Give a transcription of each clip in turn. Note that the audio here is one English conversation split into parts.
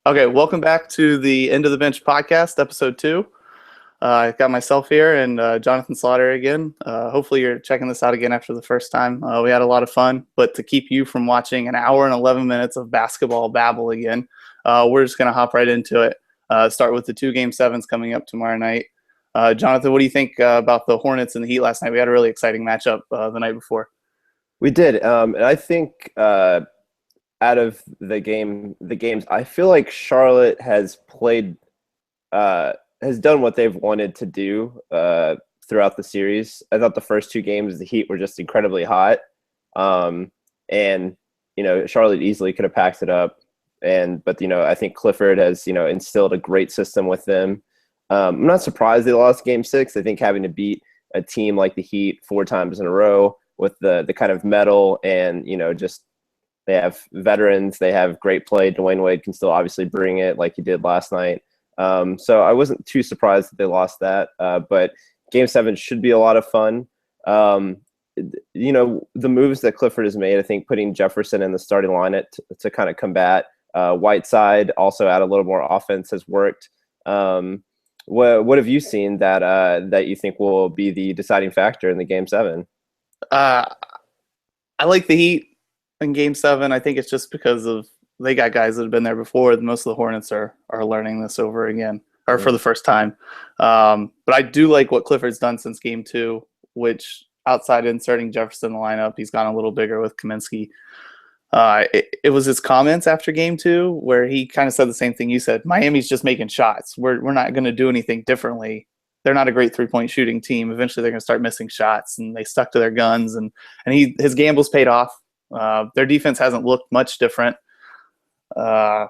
Okay, welcome back to the End of the Bench podcast, episode 2. I got myself here and Jonathan Slaughter again. Hopefully, you're checking this out again after the first time. We had a lot of fun, but to keep you from watching an hour and 11 minutes of basketball babble again, we're just going to hop right into it. Start with the 2 Game 7s coming up tomorrow night. Jonathan, what do you think about the Hornets and the Heat last night? We had a really exciting matchup the night before. We did, and I think out of the games, I feel like Charlotte has has done what they've wanted to do throughout the series. I thought the first 2 games, the Heat were just incredibly hot, and Charlotte easily could have packed it up. But I think Clifford has instilled a great system with them. I'm not surprised they lost Game 6. I think having to beat a team like the Heat 4 times in a row with the kind of metal and just they have veterans, they have great play. Dwayne Wade can still obviously bring it like he did last night. So I wasn't too surprised that they lost that. But Game 7 should be a lot of fun. The moves that Clifford has made, I think putting Jefferson in the starting lineup to kind of combat Whiteside, also add a little more offense has worked. What have you seen that you think will be the deciding factor in the Game 7? I like the Heat in Game 7. I think it's just because they got guys that have been there before. Most of the Hornets are learning this over again, or for the first time. But I do like what Clifford's done since Game 2, which outside inserting Jefferson in the lineup, he's gone a little bigger with Kaminsky. It was his comments after Game 2 where he kind of said the same thing you said. Miami's just making shots. We're not going to do anything differently. They're not a great 3-point shooting team. Eventually, they're going to start missing shots, and they stuck to their guns. And his gambles paid off. Their defense hasn't looked much different. And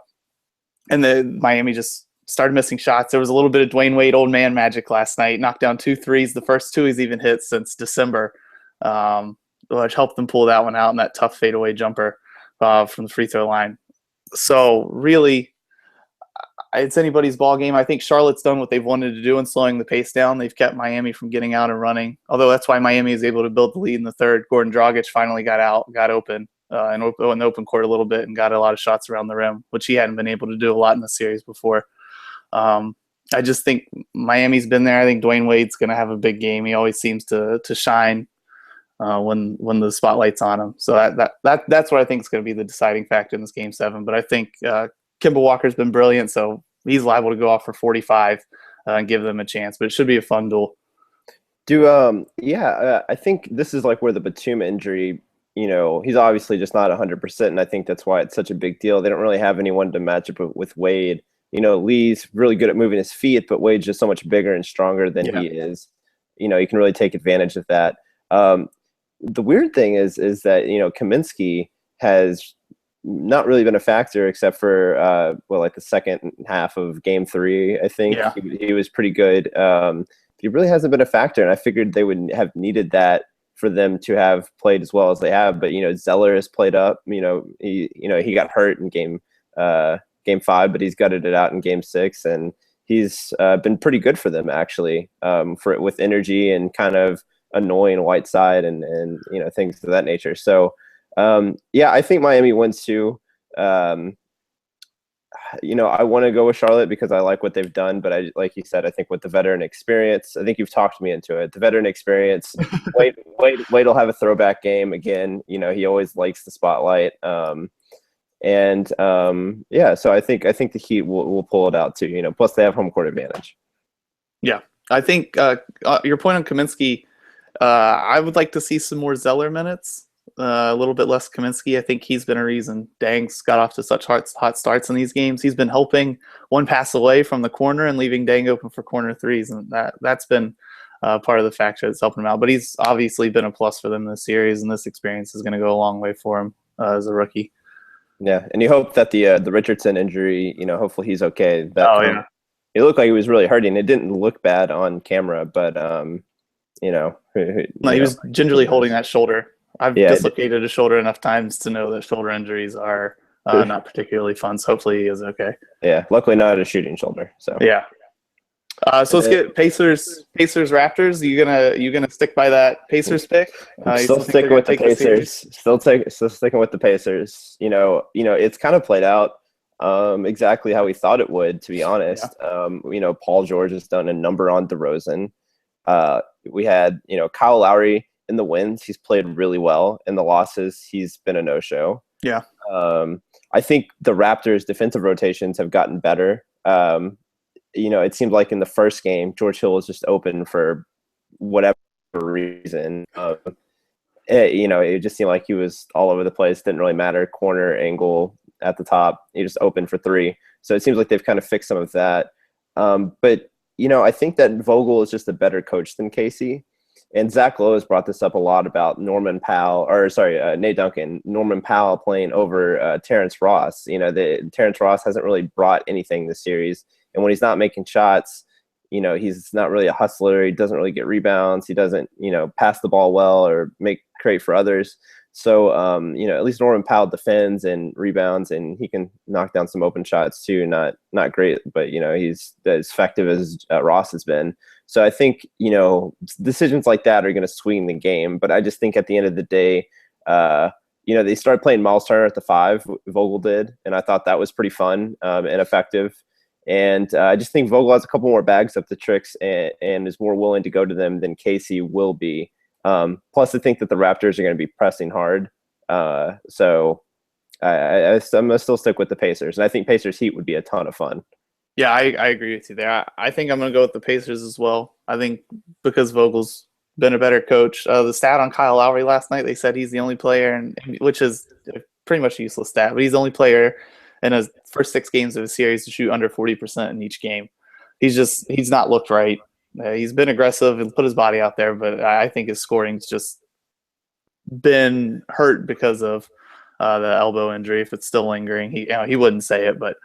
Miami just started missing shots. There was a little bit of Dwayne Wade old man magic last night. Knocked down 2 threes, the first 2 he's even hit since December, which helped them pull that one out in that tough fadeaway jumper from the free throw line. So really, it's anybody's ball game. I think Charlotte's done what they've wanted to do in slowing the pace down. They've kept Miami from getting out and running, although that's why Miami is able to build the lead in the third. Gordon Dragic finally got open in the open court a little bit and got a lot of shots around the rim, which he hadn't been able to do a lot in the series before. I just think Miami's been there. I think Dwayne Wade's going to have a big game. He always seems to shine when the spotlight's on him. So that's what I think is going to be the deciding factor in this Game 7. But I think Kemba Walker's been brilliant, so he's liable to go off for 45 and give them a chance. But it should be a fun duel. I think this is like where the Batum injury, he's obviously just not 100%, and I think that's why it's such a big deal. They don't really have anyone to match up with Wade. Lee's really good at moving his feet, but Wade's just so much bigger and stronger than he is. You can really take advantage of that. The weird thing is that, Kaminsky has not really been a factor except for like the second half of Game 3. I think he was pretty good. He really hasn't been a factor, and I figured they would have needed that for them to have played as well as they have. But Zeller has played up. He got hurt in Game 5, but he's gutted it out in Game 6, and he's been pretty good for them actually, with energy and kind of annoying Whiteside and things of that nature. So. I think Miami wins too. I want to go with Charlotte because I like what they've done, but like you said, I think with the veteran experience, I think you've talked me into it. The veteran experience, Wade will have a throwback game again. He always likes the spotlight. So I think the Heat will pull it out too. Plus they have home court advantage. Yeah, I think your point on Kaminsky, I would like to see some more Zeller minutes. A little bit less Kaminsky. I think he's been a reason Dang's got off to such hot starts in these games. He's been helping one pass away from the corner and leaving Dang open for corner threes, and that's been part of the factor that's helping him out. But he's obviously been a plus for them this series, and this experience is going to go a long way for him as a rookie. Yeah, and you hope that the Richardson injury, hopefully he's okay. It looked like he was really hurting. It didn't look bad on camera, but he was gingerly holding that shoulder. I've dislocated a shoulder enough times to know that shoulder injuries are not particularly fun. So hopefully he is okay. Yeah, luckily not a shooting shoulder. So yeah. So let's get Pacers Raptors. You gonna stick by that Pacers pick? Still sticking with the Pacers. Still sticking with the Pacers. It's kind of played out. exactly how we thought it would, to be honest. Yeah. Paul George has done a number on DeRozan. We had, Kyle Lowry in the wins. He's played really well. In the losses, he's been a no-show. Yeah. I think the Raptors' defensive rotations have gotten better. It seemed like in the first game, George Hill was just open for whatever reason. It just seemed like he was all over the place. Didn't really matter. Corner, angle, at the top. He just opened for three. So it seems like they've kind of fixed some of that. But I think that Vogel is just a better coach than Casey. And Zach Lowe has brought this up a lot about Nate Duncan, Norman Powell playing over Terrence Ross. Terrence Ross hasn't really brought anything this series. And when he's not making shots, he's not really a hustler. He doesn't really get rebounds. He doesn't, pass the ball well or create for others. So, at least Norman Powell defends and rebounds, and he can knock down some open shots too. Not great, but he's as effective as Ross has been. So I think decisions like that are going to swing the game. But I just think at the end of the day, they started playing Miles Turner at the 5. Vogel did, and I thought that was pretty fun and effective. And I just think Vogel has a couple more bags up the tricks and is more willing to go to them than Casey will be. Plus, I think that the Raptors are going to be pressing hard. So I'm going to still stick with the Pacers. And I think Pacers Heat would be a ton of fun. Yeah, I agree with you there. I think I'm going to go with the Pacers as well. I think because Vogel's been a better coach. The stat on Kyle Lowry last night, they said he's the only player, which is pretty much a useless stat, but he's the only player in his first 6 games of a series to shoot under 40% in each game. He's not looked right. He's been aggressive and put his body out there, but I think his scoring's just been hurt because of the elbow injury. If it's still lingering, he wouldn't say it, but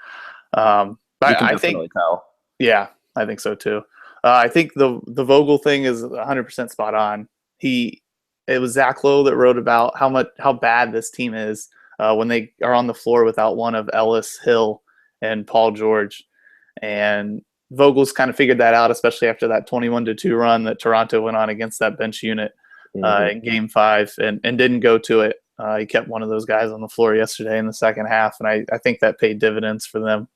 I think tell. Yeah, I think so too. I think the Vogel thing is 100% spot on. It was Zach Lowe that wrote about how bad this team is when they are on the floor without one of Ellis, Hill, and Paul George, and Vogel's kind of figured that out, especially after that 21-2 run that Toronto went on against that bench unit in Game 5 and didn't go to it. He kept one of those guys on the floor yesterday in the second half, and I think that paid dividends for them.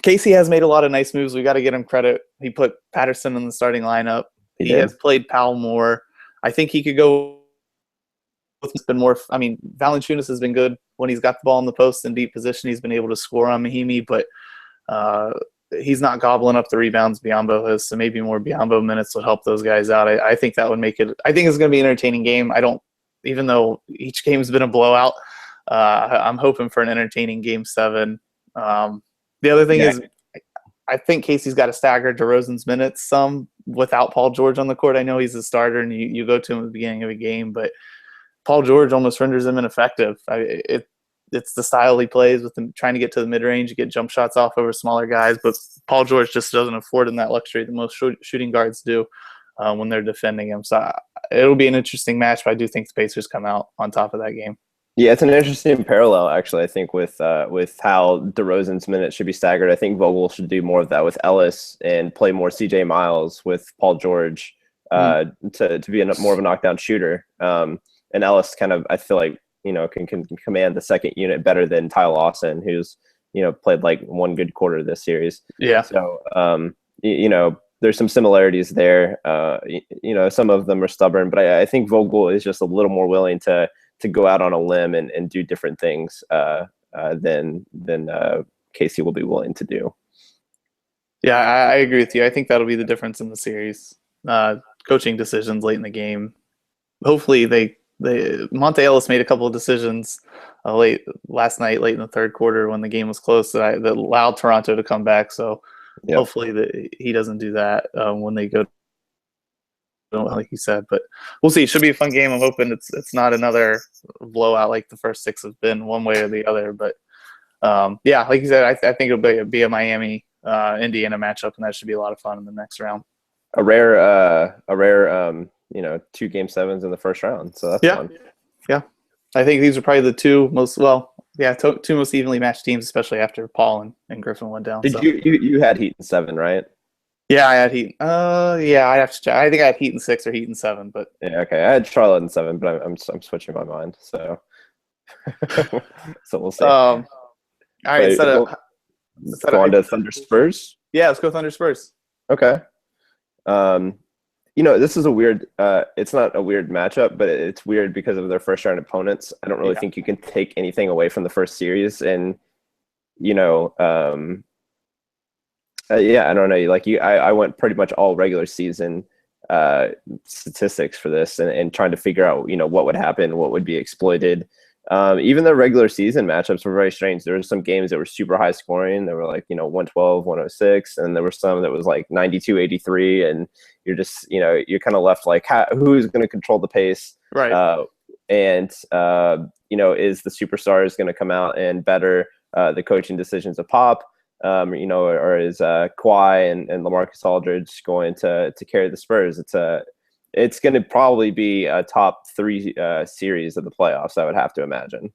Casey has made a lot of nice moves. We got to get him credit. He put Patterson in the starting lineup. He has played Powell more. I think he could go with been more. I mean, Valanciunas has been good when he's got the ball in the post in deep position. He's been able to score on Mahimi, but he's not gobbling up the rebounds Biyombo has, so maybe more Biyombo minutes would help those guys out. I think that would make it – I think it's going to be an entertaining game. Even though each game has been a blowout, I'm hoping for an entertaining Game 7. The other thing is I think Casey's got to stagger DeRozan's minutes some without Paul George on the court. I know he's a starter and you go to him at the beginning of a game, but Paul George almost renders him ineffective. It's the style he plays with him trying to get to the mid-range, get jump shots off over smaller guys, but Paul George just doesn't afford him that luxury that most shooting guards do when they're defending him. So it'll be an interesting match, but I do think the Pacers come out on top of that game. Yeah, it's an interesting parallel, actually, I think, with how DeRozan's minutes should be staggered. I think Vogel should do more of that with Ellis and play more CJ Miles with Paul George to be more of a knockdown shooter. And Ellis kind of, I feel like, can command the second unit better than Ty Lawson, who's, played like one good quarter this series. Yeah. So, there's some similarities there. Some of them are stubborn, but I think Vogel is just a little more willing to go out on a limb and do different things than Casey will be willing to do. Yeah, I agree with you. I think that'll be the difference in the series. Coaching decisions late in the game. Hopefully Monte Ellis made a couple of decisions last night, late in the third quarter when the game was close that allowed Toronto to come back. So hopefully he doesn't do that when they go, like you said. But we'll see. It should be a fun game. I'm hoping it's not another blowout like the first 6 have been one way or the other. But like you said, I think it'll be a Miami Indiana matchup, and that should be a lot of fun in the next round. A rare 2 Game 7s in the first round. So that's fun. Yeah. I think these are probably the two most two most evenly matched teams, especially after Paul and Griffin went down. You had Heat in 7, right? Yeah, I had Heat. I have to check. I think I had Heat in 6 or Heat in 7, but yeah, okay. I had Charlotte in 7, but I'm switching my mind. So so we'll see. All right, Go on to Thunder Spurs. Yeah, let's go Thunder Spurs. Okay. This is a weird. It's not a weird matchup, but it's weird because of their first round opponents. I don't really think you can take anything away from the first series, and I don't know. Like I went pretty much all regular season statistics for this, and trying to figure out what would happen, what would be exploited. Even the regular season matchups were very strange. There were some games that were super high scoring. They were like 112, 106, and there were some that was like 92, 83, and you're just you're kind of left like, who's going to control the pace, right? Is the superstars going to come out and better the coaching decisions of Pop? Or is Kawhi and LaMarcus Aldridge going to carry the Spurs? It's going to probably be a top 3 series of the playoffs, I would have to imagine.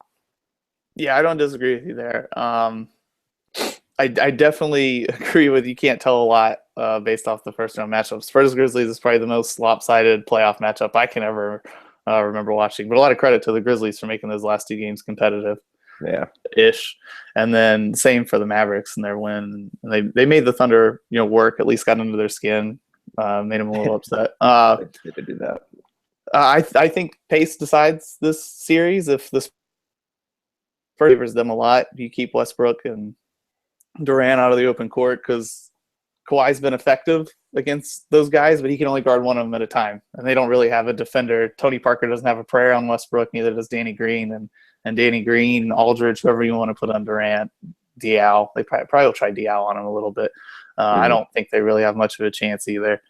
Yeah, I don't disagree with you there. I definitely agree with you. Can't tell a lot based off the first round matchup. Spurs Grizzlies is probably the most lopsided playoff matchup I can ever remember watching. But a lot of credit to the Grizzlies for making those last 2 games competitive. Yeah. Ish. And then same for the Mavericks and their win. And they made the Thunder, work, at least got under their skin, made them a little upset. They did do that. I think pace decides this series. If the Spurs favors them a lot, you keep Westbrook and Durant out of the open court because Kawhi's been effective against those guys, but he can only guard one of them at a time. And they don't really have a defender. Tony Parker doesn't have a prayer on Westbrook, neither does Danny Green. And Danny Green, Aldridge, whoever you want to put on Durant, Diaw. They probably will try Diaw on him a little bit. I don't think they really have much of a chance either.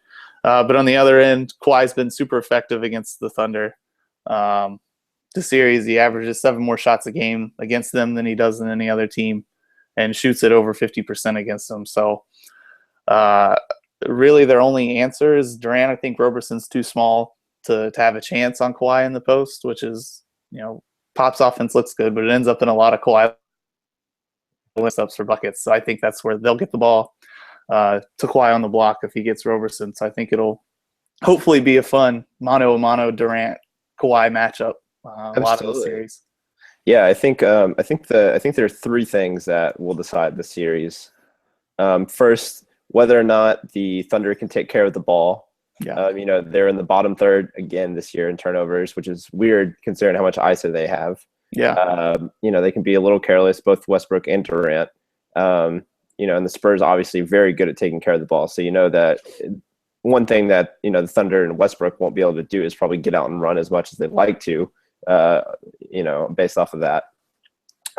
But on the other end, Kawhi's been super effective against the Thunder. The series, he averages 7 more shots a game against them than he does in any other team and shoots it over 50% against them. So really their only answer is Durant. I think Roberson's too small to have a chance on Kawhi in the post, which is, Pop's offense looks good, but it ends up in a lot of Kawhi ups for buckets. So I think that's where they'll get the ball to Kawhi on the block if he gets Roberson. So I think it'll hopefully be a fun mano-a-mano Durant Kawhi matchup. A lot of the series. Yeah, I think there are 3 things that will decide the series. First, whether or not the Thunder can take care of the ball. Yeah. They're in the bottom third again this year in turnovers, which is weird considering how much ISO they have. Yeah. They can be a little careless, both Westbrook and Durant. And the Spurs obviously very good at taking care of the ball. So that one thing that the Thunder and Westbrook won't be able to do is probably get out and run as much as they'd like to. Based off of that.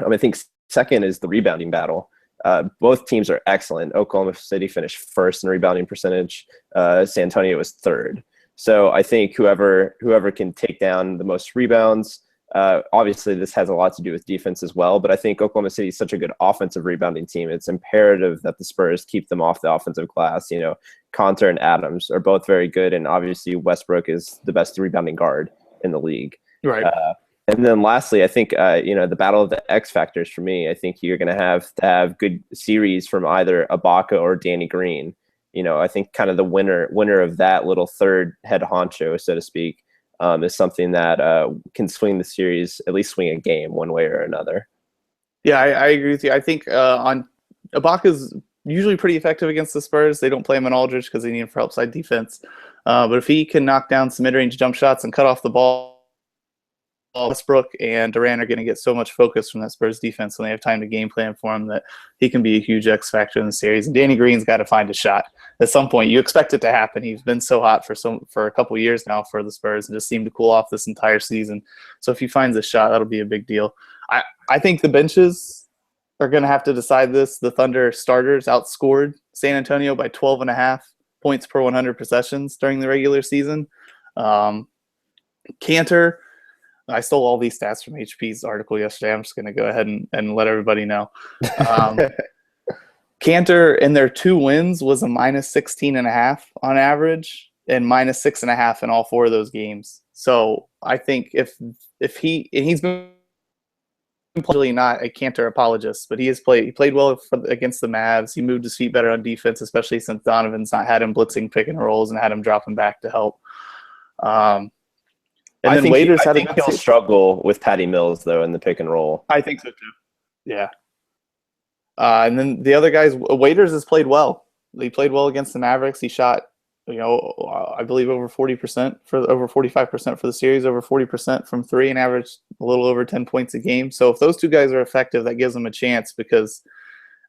I think second is the rebounding battle. Both teams are excellent. Oklahoma City finished first in rebounding percentage. San Antonio was third. So I think whoever can take down the most rebounds, obviously this has a lot to do with defense as well, but I think Oklahoma City is such a good offensive rebounding team. It's imperative that the Spurs keep them off the offensive glass. Conter and Adams are both very good, and obviously Westbrook is the best rebounding guard in the league. Right. And then lastly, I think, the battle of the X factors for me, I think you're going to have good series from either Ibaka or Danny Green. I think kind of the winner of that little third head honcho, so to speak, is something that can swing the series, at least swing a game one way or another. Yeah, I agree with you. I think on Ibaka's usually pretty effective against the Spurs. They don't play him in Aldridge because they need him for outside defense. But if he can knock down some mid-range jump shots and cut off the ball, Westbrook and Durant are going to get so much focus from that Spurs defense when they have time to game plan for him that he can be a huge X factor in the series. And Danny Green's got to find a shot at some point. You expect it to happen. He's been so hot for a couple of years now for the Spurs and just seemed to cool off this entire season. So if he finds a shot, that'll be a big deal. I think the benches are going to have to decide this. The Thunder starters outscored San Antonio by 12.5 points per 100 possessions during the regular season. Cantor, I stole all these stats from HP's article yesterday. I'm just going to go ahead and let everybody know. Cantor in their 2 wins was a minus 16.5 on average and minus 6.5 in all 4 of those games. So I think if he's been really not a Cantor apologist, but he played well against the Mavs. He moved his feet better on defense, especially since Donovan's not had him blitzing pick and rolls and had him dropping back to help. And I then think he'll struggle with Patty Mills though in the pick and roll. I think so too. Yeah. And then the other guys, Waiters has played well. He played well against the Mavericks. He shot, I believe over 40% for over 45% for the series, over 40% from three, and averaged a little over 10 points a game. So if those two guys are effective, that gives them a chance, because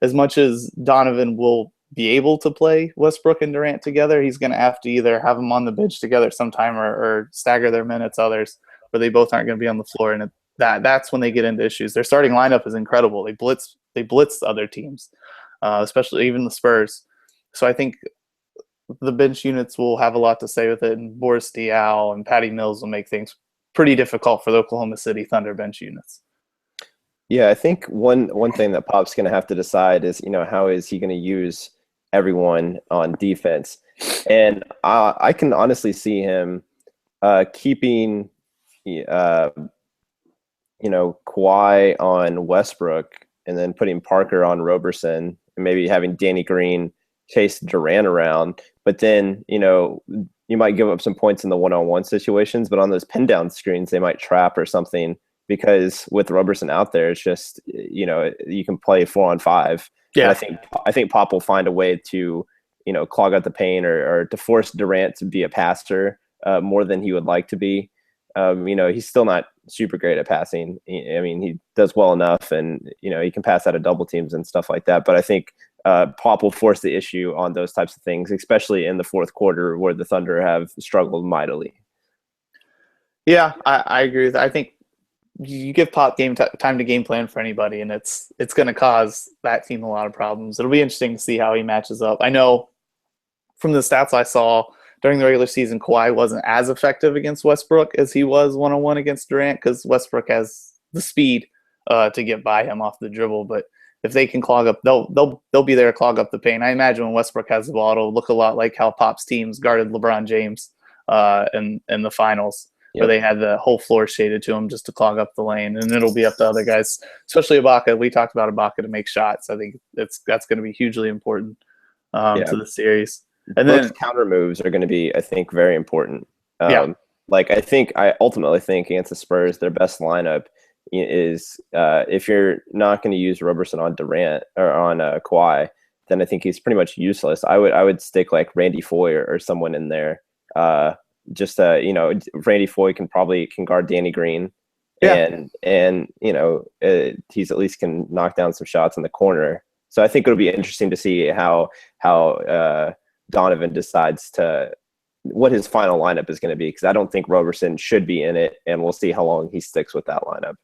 as much as Donovan will be able to play Westbrook and Durant together, he's going to have to either have them on the bench together sometime or stagger their minutes others, where they both aren't going to be on the floor. And that's when they get into issues. Their starting lineup is incredible. They blitz other teams, especially even the Spurs. So I think the bench units will have a lot to say with it, and Boris Diaw and Patty Mills will make things pretty difficult for the Oklahoma City Thunder bench units. Yeah, I think one thing that Pop's going to have to decide is, how is he going to use everyone on defense? And I can honestly see him keeping, Kawhi on Westbrook, and then putting Parker on Roberson, and maybe having Danny Green chase Durant around. But then, you might give up some points in the one-on-one situations, but on those pin down screens, they might trap or something, because with Roberson out there, it's just, you can play 4-on-5. Yeah. And I think Pop will find a way to, clog out the paint, or to force Durant to be a passer more than he would like to be. He's still not super great at passing. He does well enough, and, he can pass out of double teams and stuff like that. But I think Pop will force the issue on those types of things, especially in the fourth quarter, where the Thunder have struggled mightily. Yeah, I agree with that. I think you give Pop time to game plan for anybody, and it's going to cause that team a lot of problems. It'll be interesting to see how he matches up. I know from the stats I saw during the regular season, Kawhi wasn't as effective against Westbrook as he was one-on-one against Durant, because Westbrook has the speed to get by him off the dribble. But if they can clog up, they'll be there to clog up the paint. I imagine when Westbrook has the ball, it'll look a lot like how Pop's teams guarded LeBron James in the finals. Yep. Where they had the whole floor shaded to him just to clog up the lane, and it'll be up to other guys, especially Ibaka. We talked about Ibaka to make shots. I think that's going to be hugely important to the series. And Brooks' then counter moves are going to be, I think, very important. Yeah. I ultimately think against the Spurs, their best lineup is if you're not going to use Roberson on Durant or on Kawhi, then I think he's pretty much useless. I would stick like Randy Foye or someone in there. Randy Foye can guard Danny Green, and he's at least can knock down some shots in the corner. So I think it'll be interesting to see how Donovan decides what his final lineup is going to be, because I don't think Roberson should be in it, and we'll see how long he sticks with that lineup.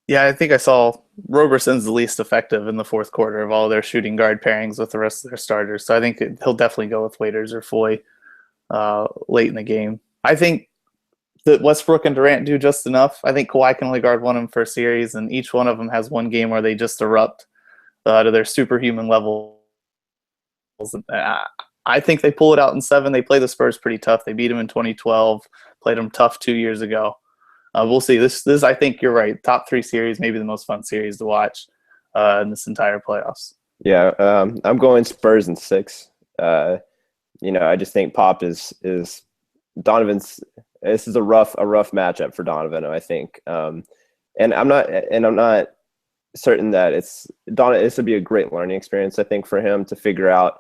Yeah, I think I saw Roberson's the least effective in the fourth quarter of all their shooting guard pairings with the rest of their starters. So I think he'll definitely go with Waiters or Foye late in the game. I think that Westbrook and Durant do just enough. I think Kawhi can only guard one of them for a series, and each one of them has one game where they just erupt to their superhuman level. I think they pull it out in 7. They play the Spurs pretty tough. They beat them in 2012, played them tough 2 years ago. We'll see. This I think you're right. Top 3 series, maybe the most fun series to watch in this entire playoffs. Yeah, I'm going Spurs in 6. I just think Pop is Donovan's. This is a rough matchup for Donovan, I think. And I'm not certain that this would be a great learning experience, I think, for him to figure out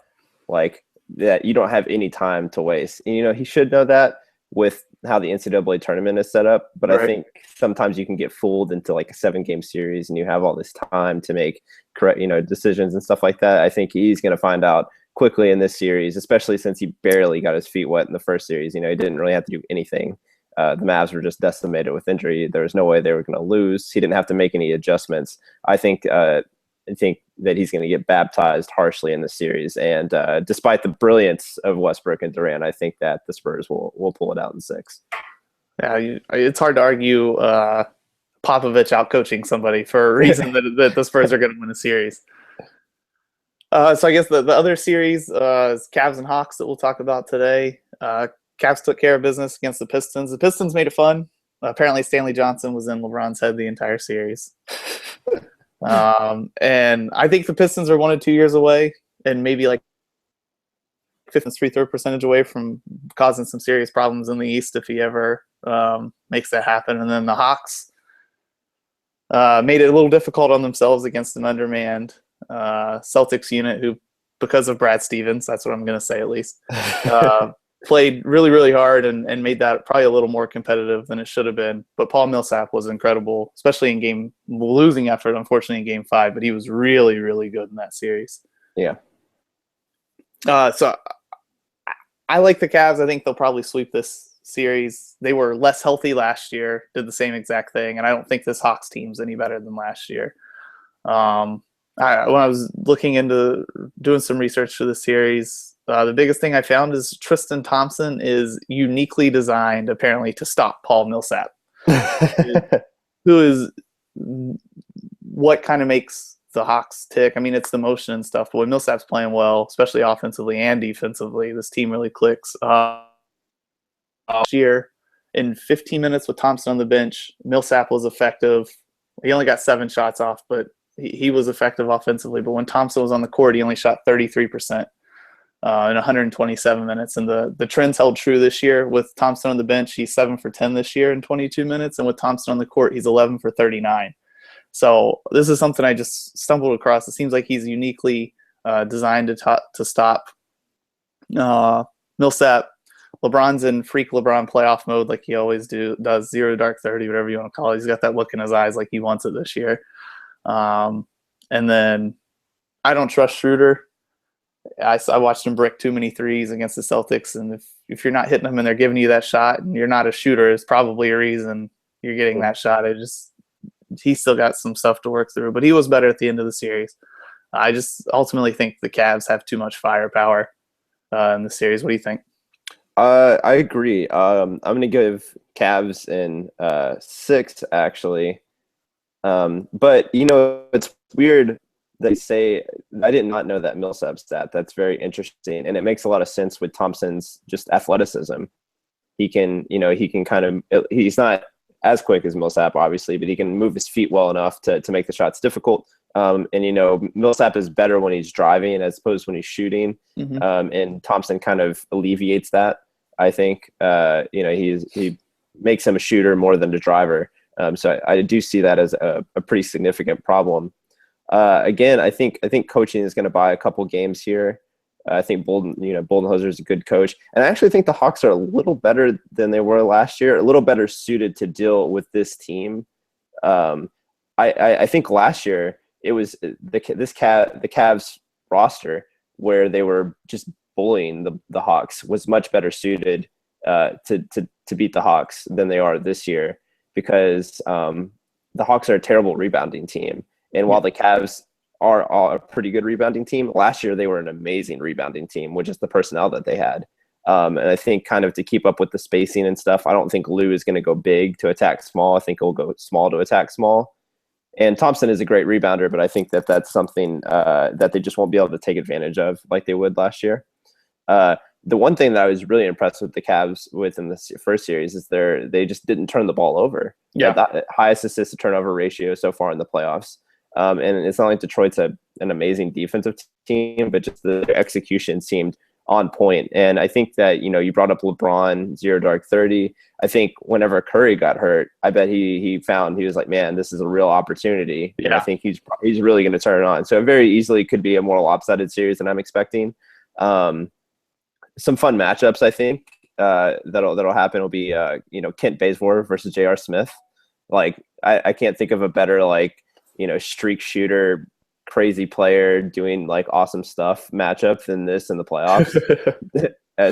like that you don't have any time to waste. And, he should know that with how the NCAA tournament is set up, but right. I think sometimes you can get fooled into like a 7-game series and you have all this time to make correct, decisions and stuff like that. I think he's going to find out quickly in this series, especially since he barely got his feet wet in the first series. He didn't really have to do anything. The Mavs were just decimated with injury. There was no way they were going to lose. He didn't have to make any adjustments. I think that he's going to get baptized harshly in the series. And despite the brilliance of Westbrook and Durant, I think that the Spurs will pull it out in 6. Yeah, it's hard to argue Popovich out coaching somebody for a reason that the Spurs are going to win a series. So I guess the other series is Cavs and Hawks that we'll talk about today. Cavs took care of business against the Pistons. The Pistons made it fun. Apparently Stanley Johnson was in LeBron's head the entire series. And I think the Pistons are 1 or 2 years away, and maybe like 5th free throw percentage away from causing some serious problems in the East if he ever makes that happen. And then the Hawks, Made it a little difficult on themselves against an undermanned Celtics unit who, because of Brad Stevens, that's what I'm going to say at least, played really, really hard and made that probably a little more competitive than it should have been. But Paul Millsap was incredible, especially in losing effort, unfortunately, in game 5, but he was really, really good in that series. Yeah. So I like the Cavs. I think they'll probably sweep this series. They were less healthy last year, did the same exact thing, and I don't think this Hawks team's any better than last year. When I was looking into doing some research for the series, the biggest thing I found is Tristan Thompson is uniquely designed, apparently, to stop Paul Millsap, who is what kind of makes the Hawks tick. I mean, it's the motion and stuff, but when Millsap's playing well, especially offensively and defensively, this team really clicks. Last year, in 15 minutes with Thompson on the bench, Millsap was effective. He only got 7 shots off, but he was effective offensively. But when Thompson was on the court, he only shot 33% in 127 minutes. And the trends held true this year. With Thompson on the bench, he's 7 for 10 this year in 22 minutes. And with Thompson on the court, he's 11 for 39. So this is something I just stumbled across. It seems like he's uniquely designed to stop Millsap. LeBron's in freak LeBron playoff mode like he always does, 0 dark 30, whatever you want to call it. He's got that look in his eyes like he wants it this year. And then I don't trust Schroeder. I watched him brick too many threes against the Celtics, and if you're not hitting them and they're giving you that shot and you're not a shooter, it's probably a reason you're getting that shot. He's still got some stuff to work through, but he was better at the end of the series. I just ultimately think the Cavs have too much firepower in the series. What do you think? I agree. I'm going to give Cavs in 6, actually. But, it's weird they say – I did not know that Millsap stat. That's very interesting, and it makes a lot of sense with Thompson's just athleticism. He can kind of – he's not as quick as Millsap, obviously, but he can move his feet well enough to make the shots difficult. And Millsap is better when he's driving as opposed to when he's shooting. Mm-hmm. And Thompson kind of alleviates that. I think he makes him a shooter more than a driver. So I do see that as a pretty significant problem. Again, I think coaching is going to buy a couple games here. I think Boldenhauser is a good coach, and I actually think the Hawks are a little better than they were last year, a little better suited to deal with this team. I think last year it was the Cavs roster where they were just bullying the Hawks was much better suited to beat the Hawks than they are this year, because the Hawks are a terrible rebounding team, and while the Cavs are a pretty good rebounding team, last year they were an amazing rebounding team with just the personnel that they had. And I think kind of to keep up with the spacing and stuff, I don't think Lou is going to go big to attack small. I think he'll go small to attack small. And Thompson is a great rebounder, but I think that's something that they just won't be able to take advantage of like they would last year. The one thing that I was really impressed with the Cavs with in this first series is they just didn't turn the ball over. Yeah, the highest assist to turnover ratio so far in the playoffs. And it's not like Detroit's an amazing defensive team, but just the execution seemed on point. And I think that, you brought up LeBron, 0 dark 30. I think whenever Curry got hurt, I bet he was like, man, this is a real opportunity. Yeah. And I think he's really going to turn it on. So it very easily could be a more lopsided series than I'm expecting. Some fun matchups, I think, that'll happen will be, Kent Bazemore versus J.R. Smith. Like, I can't think of a better, streak shooter, crazy player doing awesome stuff matchup than this in the playoffs.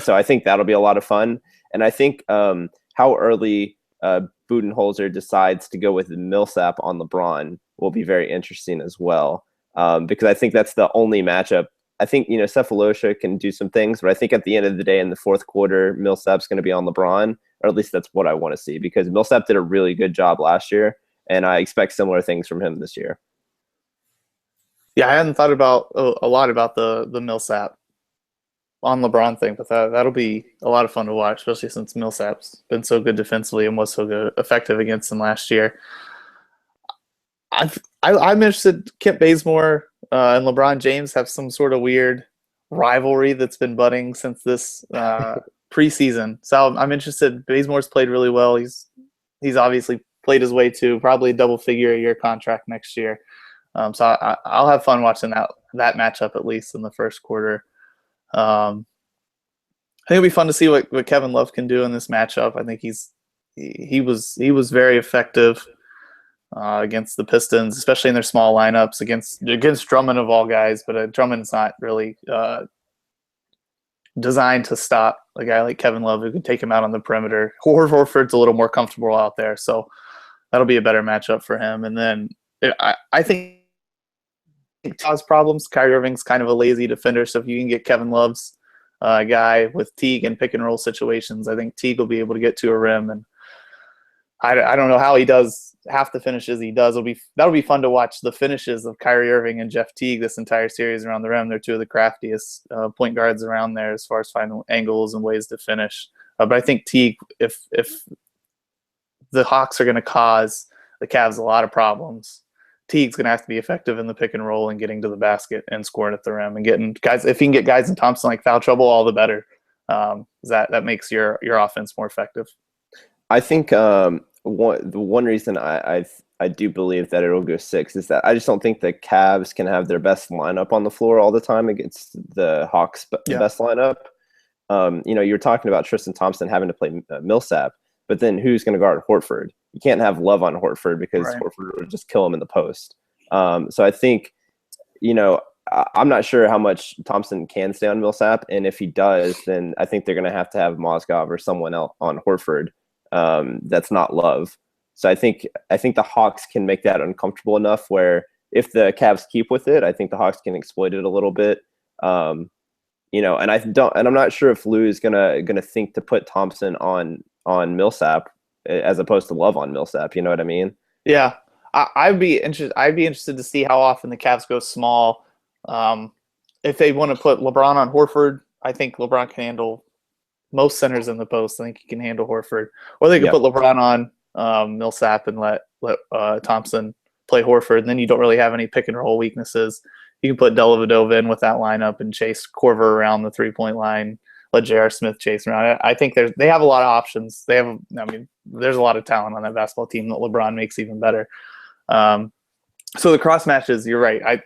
So I think that'll be a lot of fun. And I think how early Budenholzer decides to go with Millsap on LeBron will be very interesting as well. Because I think that's the only matchup. I think, Cephalosha can do some things, but I think at the end of the day in the fourth quarter, Millsap's going to be on LeBron, or at least that's what I want to see, because Millsap did a really good job last year. And I expect similar things from him this year. Yeah, I hadn't thought about a lot about the Millsap on LeBron thing, but that'll be a lot of fun to watch, especially since Millsap's been so good defensively and was so good effective against them last year. I'm interested. Kent Bazemore and LeBron James have some sort of weird rivalry that's been budding since this preseason. So I'm interested. Bazemore's played really well. He's obviously played his way to probably a double-figure a year contract next year. So I'll have fun watching that matchup at least in the first quarter. I think it'll be fun to see what Kevin Love can do in this matchup. I think he was very effective against the Pistons, especially in their small lineups against Drummond of all guys. But Drummond's not really designed to stop a guy like Kevin Love who can take him out on the perimeter. Horford's a little more comfortable out there, so that'll be a better matchup for him. And then I think cause problems. Kyrie Irving's kind of a lazy defender, so if you can get Kevin Love's guy with Teague in pick and roll situations, I think Teague will be able to get to a rim. And I don't know how he does half the finishes he does. That'll be fun to watch the finishes of Kyrie Irving and Jeff Teague this entire series around the rim. They're two of the craftiest point guards around there as far as finding angles and ways to finish. But I think Teague, if the Hawks are going to cause the Cavs a lot of problems, Teague's going to have to be effective in the pick and roll and getting to the basket and scoring at the rim and getting guys. If he can get guys in Thompson like foul trouble, all the better. That makes your offense more effective. I think the one reason I do believe that it'll go 6 is that I just don't think the Cavs can have their best lineup on the floor all the time against the Hawks' best lineup. You're talking about Tristan Thompson having to play Millsap, but then who's going to guard Horford? You can't have Love on Horford because Horford would just kill him in the post. So I think, I'm not sure how much Thompson can stay on Millsap, and if he does, then I think they're going to have Mozgov or someone else on Horford. That's not Love. So I think the Hawks can make that uncomfortable enough where if the Cavs keep with it, I think the Hawks can exploit it a little bit. And I'm not sure if Lou is gonna think to put Thompson on Millsap as opposed to Love on Millsap. You know what I mean? Yeah, I'd be interested to see how often the Cavs go small. If they want to put LeBron on Horford, I think LeBron can handle most centers in the post. I think he can handle Horford, or they could put LeBron on Millsap and let Thompson play Horford, and then you don't really have any pick and roll weaknesses. You can put Dellavedova in with that lineup and chase Korver around the 3-point line. Let J.R. Smith chase around. I think they have a lot of options. There's a lot of talent on that basketball team that LeBron makes even better. So the cross matches, you're right.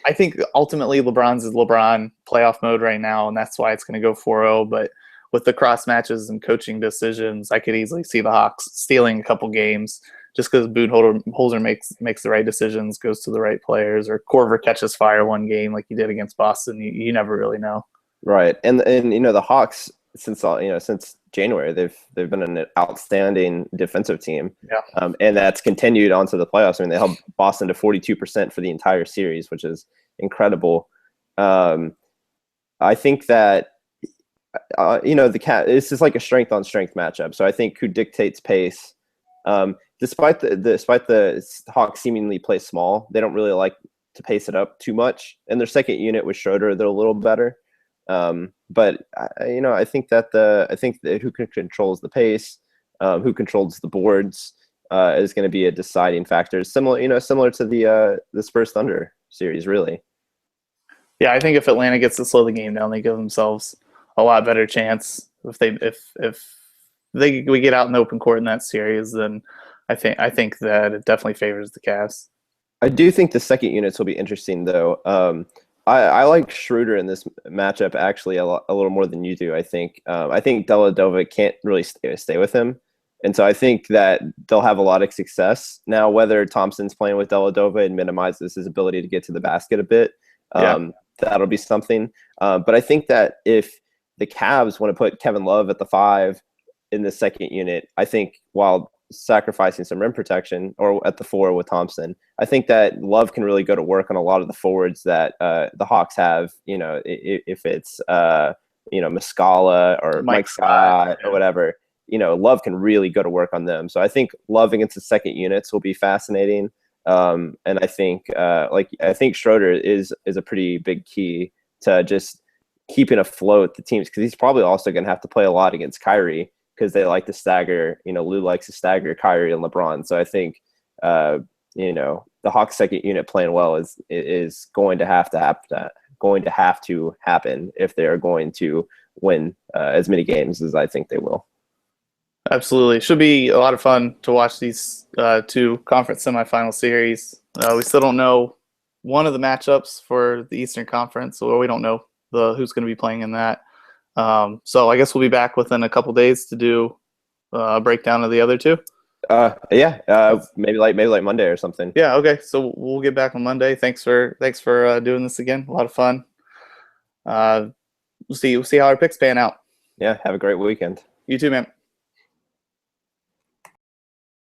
I think ultimately LeBron's is LeBron playoff mode right now, and that's why it's going to go 4-0. But with the cross matches and coaching decisions, I could easily see the Hawks stealing a couple games just because Budenholzer makes the right decisions, goes to the right players, or Korver catches fire one game like he did against Boston. You never really know. Right, and the Hawks since January they've been an outstanding defensive team. Yeah, and that's continued onto the playoffs. I mean, they held Boston to 42% for the entire series, which is incredible. I think that this is like a strength on strength matchup. So I think who dictates pace. Despite the Hawks seemingly play small, they don't really like to pace it up too much. And their second unit with Schroeder, they're a little better. But I think that who controls the pace, who controls the boards, is going to be a deciding factor. Similar to the Spurs Thunder series, really. Yeah, I think if Atlanta gets to slow the game down, they give themselves a lot better chance. If we get out in the open court in that series, then I think that it definitely favors the Cavs. I do think the second units will be interesting, though. I like Schroeder in this matchup actually a little more than you do. I think Dellavedova can't really stay with him, and so I think that they'll have a lot of success. Now, whether Thompson's playing with Dellavedova and minimizes his ability to get to the basket a bit, that'll be something. But I think that if the Cavs want to put Kevin Love at the 5 in the second unit, I think while sacrificing some rim protection, or at the 4 with Thompson, I think that Love can really go to work on a lot of the forwards that the Hawks have. If it's Muscala or Mike Scott or whatever, Love can really go to work on them. So I think Love against the second units will be fascinating. And I think Schroeder is a pretty big key to just keeping afloat the teams, because he's probably also going to have to play a lot against Kyrie, because they like to stagger. Lou likes to stagger Kyrie and LeBron. So I think the Hawks second unit playing well is going to have to happen if they are going to win as many games as I think they will. Absolutely. Should be a lot of fun to watch these two conference semifinal series. We still don't know one of the matchups for the Eastern Conference, or we don't know who's going to be playing in that. So I guess we'll be back within a couple days to do a breakdown of the other two. Maybe like Monday or something. Yeah, okay. So we'll get back on Monday. Thanks for doing this again. A lot of fun. We'll see how our picks pan out. Yeah, have a great weekend. You too, man.